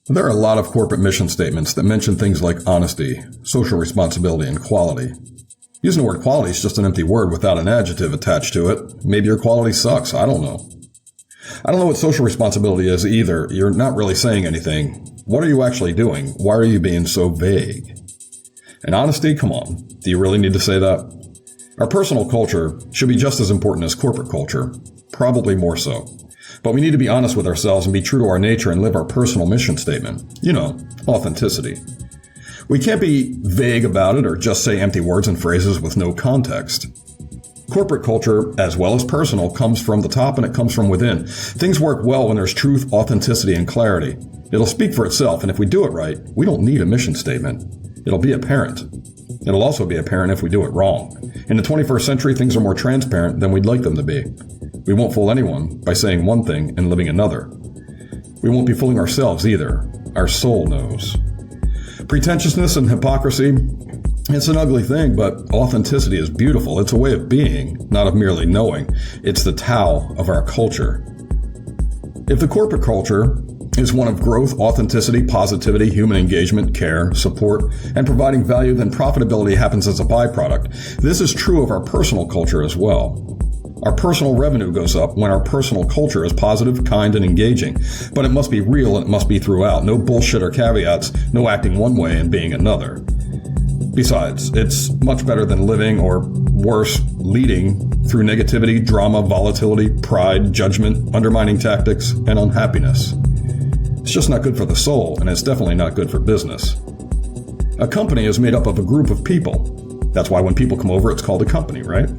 There are a lot of corporate mission statements that mention things like honesty, social responsibility, and quality. Using the word quality is just an empty word without an adjective attached to it. Maybe your quality sucks. I don't know. I don't know what social responsibility is either. You're not really saying anything. What are you actually doing? Why are you being so vague? And honesty? Come on. Do you really need to say that? Our personal culture should be just as important as corporate culture. Probably more so. But we need to be honest with ourselves and be true to our nature and live our personal mission statement. You know, authenticity. We can't be vague about it or just say empty words and phrases with no context. Corporate culture, as well as personal, comes from the top and it comes from within. Things work well when there's truth, authenticity, and clarity. It'll speak for itself, and if we do it right, we don't need a mission statement. It'll be apparent. It'll also be apparent if we do it wrong. In the 21st century, things are more transparent than we'd like them to be. We won't fool anyone by saying one thing and living another. We won't be fooling ourselves either. Our soul knows. Pretentiousness and hypocrisy, it's an ugly thing, but authenticity is beautiful. It's a way of being, not of merely knowing. It's the Tao of our culture. If the corporate culture is one of growth, authenticity, positivity, human engagement, care, support, and providing value, then profitability happens as a byproduct. This is true of our personal culture as well. Our personal revenue goes up when our personal culture is positive, kind, and engaging. But it must be real and it must be throughout. No bullshit or caveats, no acting one way and being another. Besides, it's much better than living, or worse, leading, through negativity, drama, volatility, pride, judgment, undermining tactics, and unhappiness. It's just not good for the soul, and it's definitely not good for business. A company is made up of a group of people. That's why when people come over, it's called a company, right?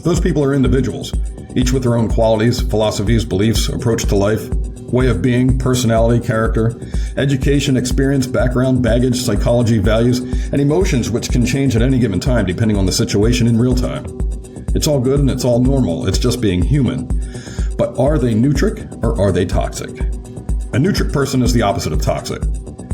Those people are individuals, each with their own qualities, philosophies, beliefs, approach to life, way of being, personality, character, education, experience, background, baggage, psychology, values, and emotions which can change at any given time depending on the situation in real time. It's all good and it's all normal. It's just being human. But are they Nutric or are they toxic? A Nutric person is the opposite of toxic.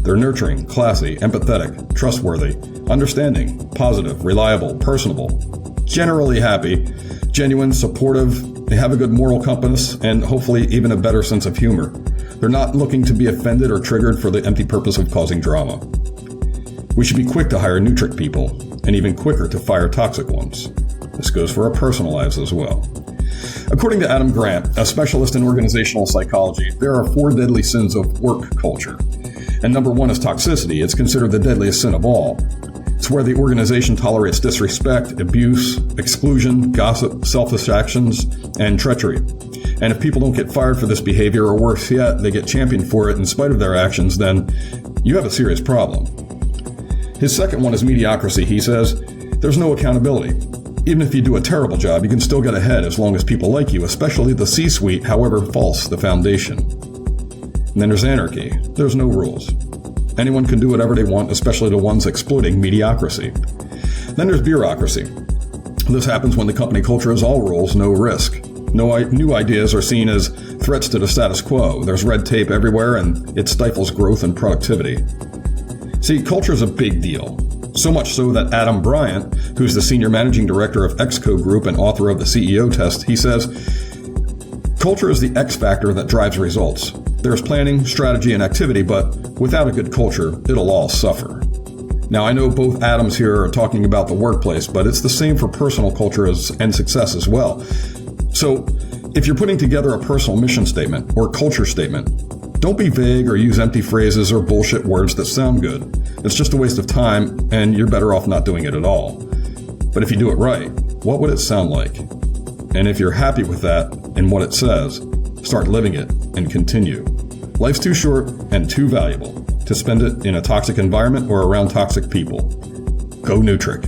They're nurturing, classy, empathetic, trustworthy, understanding, positive, reliable, personable, generally happy, genuine, supportive. They have a good moral compass and hopefully even a better sense of humor. They're not looking to be offended or triggered for the empty purpose of causing drama. We should be quick to hire Nutric people and even quicker to fire toxic ones. This goes for our personal lives as well. According to Adam Grant, a specialist in organizational psychology, there are 4 deadly sins of work culture. And number 1 is toxicity. It's considered the deadliest sin of all. It's where the organization tolerates disrespect, abuse, exclusion, gossip, selfish actions, and treachery. And if people don't get fired for this behavior, or worse yet, they get championed for it in spite of their actions, then you have a serious problem. His second one is mediocrity. He says, there's no accountability. Even if you do a terrible job, you can still get ahead as long as people like you, especially the C-suite, however false the foundation. And then there's anarchy. There's no rules. Anyone can do whatever they want, especially the ones exploiting mediocrity. Then there's bureaucracy. This happens when the company culture is all rules, no risk. No new ideas are seen as threats to the status quo. There's red tape everywhere, and it stifles growth and productivity. See, culture is a big deal. So much so that Adam Bryant, who's the senior managing director of Exco Group and author of the CEO test, he says, culture is the X factor that drives results. There's planning, strategy, and activity, but without a good culture, it'll all suffer. Now, I know both Adams here are talking about the workplace, but it's the same for personal culture and success as well. So, if you're putting together a personal mission statement or culture statement, don't be vague or use empty phrases or bullshit words that sound good. It's just a waste of time, and you're better off not doing it at all. But if you do it right, what would it sound like? And if you're happy with that and what it says, start living it and continue. Life's too short and too valuable to spend it in a toxic environment or around toxic people. Go Nutric.